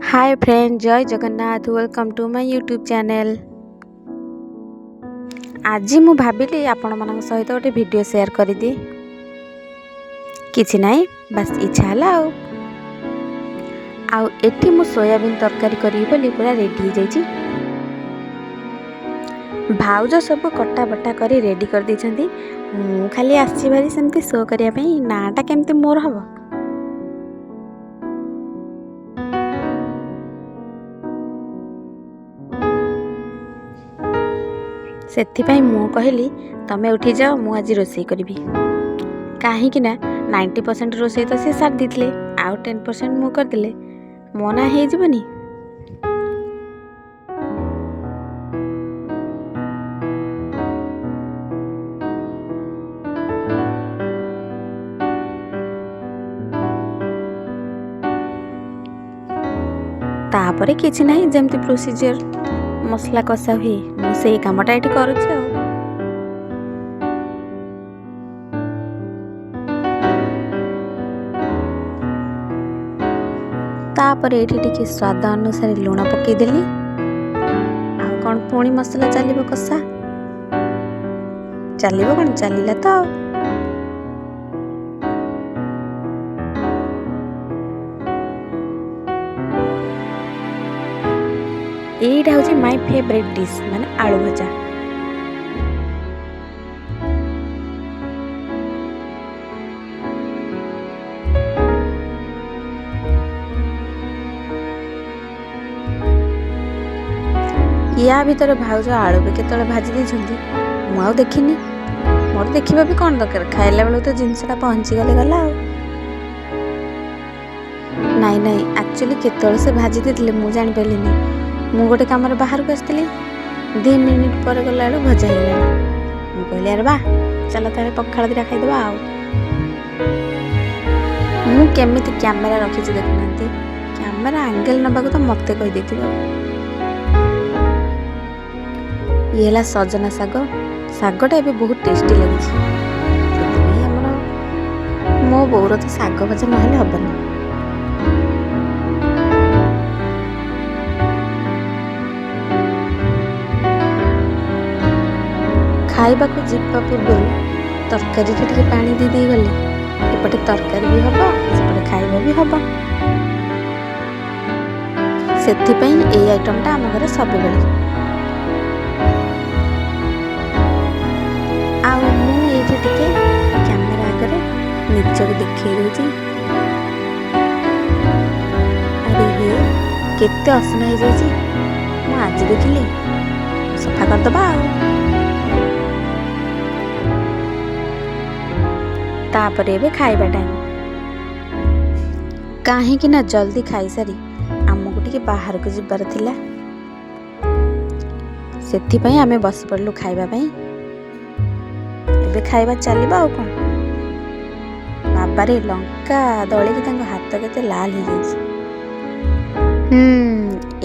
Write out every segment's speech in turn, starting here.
Hi friend, Jai Jagannath. Welcome to my YouTube channel. आज मु भाविली आपण मान सहित गोटे वीडियो शेयर करदी। किछि नाही, बस इच्छा हला आउ एठी मु सोयाबीन तरकारी करी बोली पूरा रेडी हो जाइछि। भाउज सब कटा बटा करी रेडी कर दैछंती। मु खाली आछि भारी सेमती शो करिया पई नाटा केमती मोर हबो। ସେଥିପାଇଁ ମୁଁ କହିଲି ତମେ ଉଠି ଯାଅ, ମୁଁ ଆଜି ରୋଷେଇ କରିବି। କାହିଁକି ନା 90% ରୋଷେଇ ତ ସେ ସାରି ଦେଇଥିଲେ, ଆଉ 10% ମୁଁ କରିଦେଲେ ମୋ ନା ହେଇଯିବନି। ତାପରେ କିଛି ନାହିଁ, ଯେମିତି ପ୍ରୋସିଜିଅର ମସଲା କଷା ହୁଏ ମୁଁ ସେଇ କାମଟା ଏଠି କରୁଛି ଆଉ। ତାପରେ ଏଠି ଟିକେ ସ୍ୱାଦ ଅନୁସାରେ ଲୁଣ ପକେଇଦେଲି। ଆଉ କ'ଣ ପୁଣି ମସଲା ଚାଲିବ କଷା? ଚାଲିବ କ'ଣ, ଚାଲିଲା ତ ଆଉ। এইটা হচ্ছে মাই ফেভারিট ডিশ, মানে আলু ভজা। या ভিতরে ভাউଜ আଳୁ ବି କେତେବେଳେ ଭାଜି ଦେଇଛନ୍ତି ମୁଁ ଆଉ ଦେଖିନି। ମୋର ଦେଖିବା ବି କ'ଣ ଦରକାର, ଖାଇଲା ବେଳକୁ ତ ଜିନିଷଟା ପହଞ୍ଚିଗଲେ ଗଲା ଆଉ। ନାଇଁ ନାଇଁ, ଆକ୍ଚୁଆଲି କେତେବେଳେ ସେ ଭାଜି ଦେଇଥିଲେ ମୁଁ ଜାଣିପାରିଲିନି। ମୁଁ ଗୋଟେ କାମରେ ବାହାରକୁ ଆସିଥିଲି, 2 ମିନିଟ୍ ପରେ ଗଲାବେଳକୁ ଭଜା ହେଇଗଲାଣି। ମୁଁ କହିଲି ଆରେ ବା, ଚାଲ ତାହେଲେ ପଖାଳ ଦିଟା ଖାଇଦେବା ଆଉ। ମୁଁ କେମିତି କ୍ୟାମେରା ରଖିଛି ଦେଖୁନାହାନ୍ତି। କ୍ୟାମେରା ଆଙ୍ଗେଲ ନେବାକୁ ତ ମୋତେ କହିଦେଇଥିବ। ଇଏ ହେଲା ସଜନା ଶାଗ। ଶାଗଟା ଏବେ ବହୁତ ଟେଷ୍ଟି ଲାଗୁଛି। ସେଥିପାଇଁ ଆମର ମୋ ବୋଉର ତ ଶାଗ ଭଜା ନହେଲେ ହବନି। ଖାଇବାକୁ ଯିବା ପୂର୍ବରୁ ତରକାରୀରେ ଟିକେ ପାଣି ଦେଇ ଗଲେ ଏପଟେ ତରକାରୀ ବି ହବ, ସେପଟେ ଖାଇବା ବି ହବ। ସେଥିପାଇଁ ଏଇ ଆଇଟମଟା ଆମ ଘରେ ସବୁବେଳେ। ଆଉ ମୁଁ ଏଇଠି ଟିକେ କ୍ୟାମେରା ଆଗରେ ନିଜକୁ ଦେଖେଇ ଦଉଛି। ଆରେ ହେ, କେତେ ଅସନା ହେଇଯାଇଛି। ମୁଁ ଆଜି ଦେଖିଲି, ସଫା କରିଦେବା ଆଉ। ତାପରେ ଏବେ ଖାଇବା ଟାଇମ୍। କାହିଁକି ନା ଜଲ୍ଦି ଖାଇସାରି ଆମକୁ ଟିକେ ବାହାରକୁ ଯିବାର ଥିଲା। ସେଥିପାଇଁ ଆମେ ବସି ପଡ଼ିଲୁ ଖାଇବା ପାଇଁ। ଏବେ ଖାଇବା ଚାଲିବ ଆଉ କ'ଣ। ବାବାରେ, ଲଙ୍କା ଦଳିକି ତାଙ୍କ ହାତ କେତେ ଲାଲ ହେଇଯାଇଛି।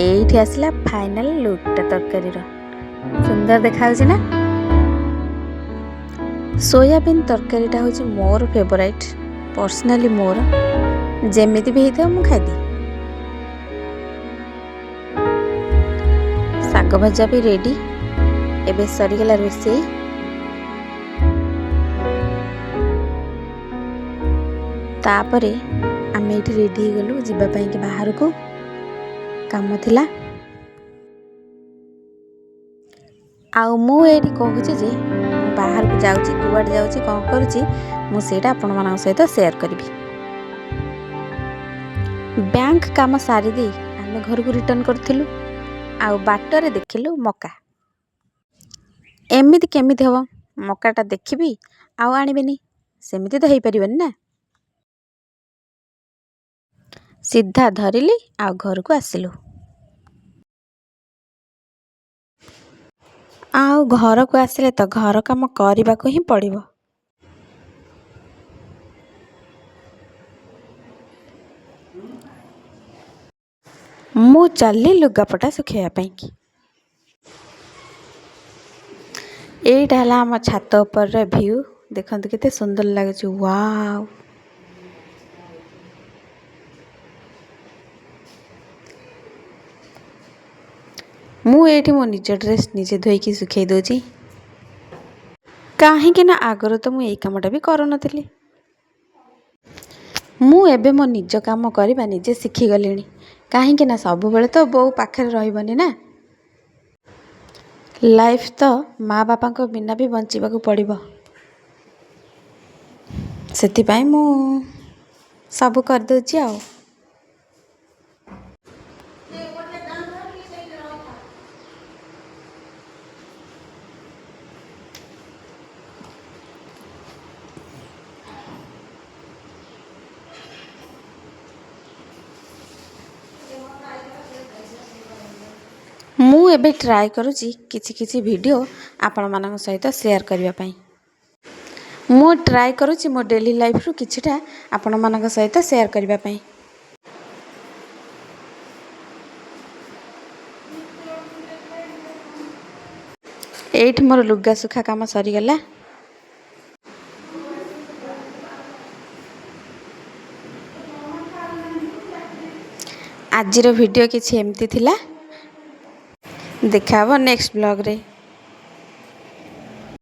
ଏଇଠି ଆସିଲା ଫାଇନାଲ ଲୁକ୍ଟା ତରକାରୀର। ସୁନ୍ଦର ଦେଖାଯାଉଛି ନା? ସୋୟାବିନ୍ ତରକାରୀଟା ହେଉଛି ମୋର ଫେଭରାଇଟ୍। ପର୍ସନାଲି ମୋର ଯେମିତି ବି ହେଇଥାଉ ମୁଁ ଖାଇଦିଏ। ଶାଗ ଭଜା ବି ରେଡ଼ି। ଏବେ ସରିଗଲା ରୋଷେଇ। ତାପରେ ଆମେ ଏଇଠି ରେଡ଼ି ହେଇଗଲୁ ଯିବା ପାଇଁକି ବାହାରକୁ। କାମ ଥିଲା। ଆଉ ମୁଁ ଏଇଠି କହୁଛି ଯେ ମୁଁ ବାହାରକୁ ଯାଉଛି, କୁଆଡ଼େ ଯାଉଛି, କ'ଣ କରୁଛି, ମୁଁ ସେଇଟା ଆପଣମାନଙ୍କ ସହିତ ସେୟାର କରିବି। ବ୍ୟାଙ୍କ କାମ ସାରିଦେଇ ଆମେ ଘରକୁ ରିଟର୍ଣ୍ଣ କରିଥିଲୁ। ଆଉ ବାଟରେ ଦେଖିଲୁ ମକା। ଏମିତି କେମିତି ହେବ? ମକାଟା ଦେଖିବି ଆଉ ଆଣିବିନି, ସେମିତି ତ ହେଇପାରିବନି ନା। ସିଧା ଧରିଲି ଆଉ ଘରକୁ ଆସିଲୁ। ଆଉ ଘରକୁ ଆସିଲେ ତ ଘର କାମ କରିବାକୁ ହିଁ ପଡ଼ିବ। ମୁଁ ଚାଲିଲି ଲୁଗାପଟା ଶୁଖେଇବା ପାଇଁକି। ଏଇଟା ହେଲା ଆମ ଛାତ ଉପରର ଭିଉ। ଦେଖନ୍ତୁ କେତେ ସୁନ୍ଦର ଲାଗୁଛି। ୱାଓ। ମୁଁ ଏଇଠି ମୋ ନିଜ ଡ୍ରେସ୍ ନିଜେ ଧୋଇକି ଶୁଖେଇ ଦେଉଛି। କାହିଁକି ନା ଆଗରୁ ତ ମୁଁ ଏଇ କାମଟା ବି କରୁନଥିଲି। ମୁଁ ଏବେ ମୋ ନିଜ କାମ କରିବା ନିଜେ ଶିଖିଗଲିଣି। କାହିଁକି ନା ସବୁବେଳେ ତ ବୋଉ ପାଖରେ ରହିବନି ନା। ଲାଇଫ୍ ତ ମା ବାପାଙ୍କ ବିନା ବି ବଞ୍ଚିବାକୁ ପଡ଼ିବ। ସେଥିପାଇଁ ମୁଁ ସବୁ କରିଦେଉଛି ଆଉ। ମୁଁ ଏବେ ଟ୍ରାଏ କରୁଛି କିଛି କିଛି ଭିଡ଼ିଓ ଆପଣମାନଙ୍କ ସହିତ ସେୟାର କରିବା ପାଇଁ। ମୁଁ ଟ୍ରାଏ କରୁଛି ମୋ ଡେଲି ଲାଇଫରୁ କିଛିଟା ଆପଣମାନଙ୍କ ସହିତ ସେୟାର କରିବା ପାଇଁ। ଏଇଠି ମୋର ଲୁଗା ଶୁଖା କାମ ସରିଗଲା। ଆଜିର ଭିଡ଼ିଓ କିଛି ଏମିତି ଥିଲା। ଦେଖା ହେବ ନେକ୍ସଟ ବ୍ଲଗରେ।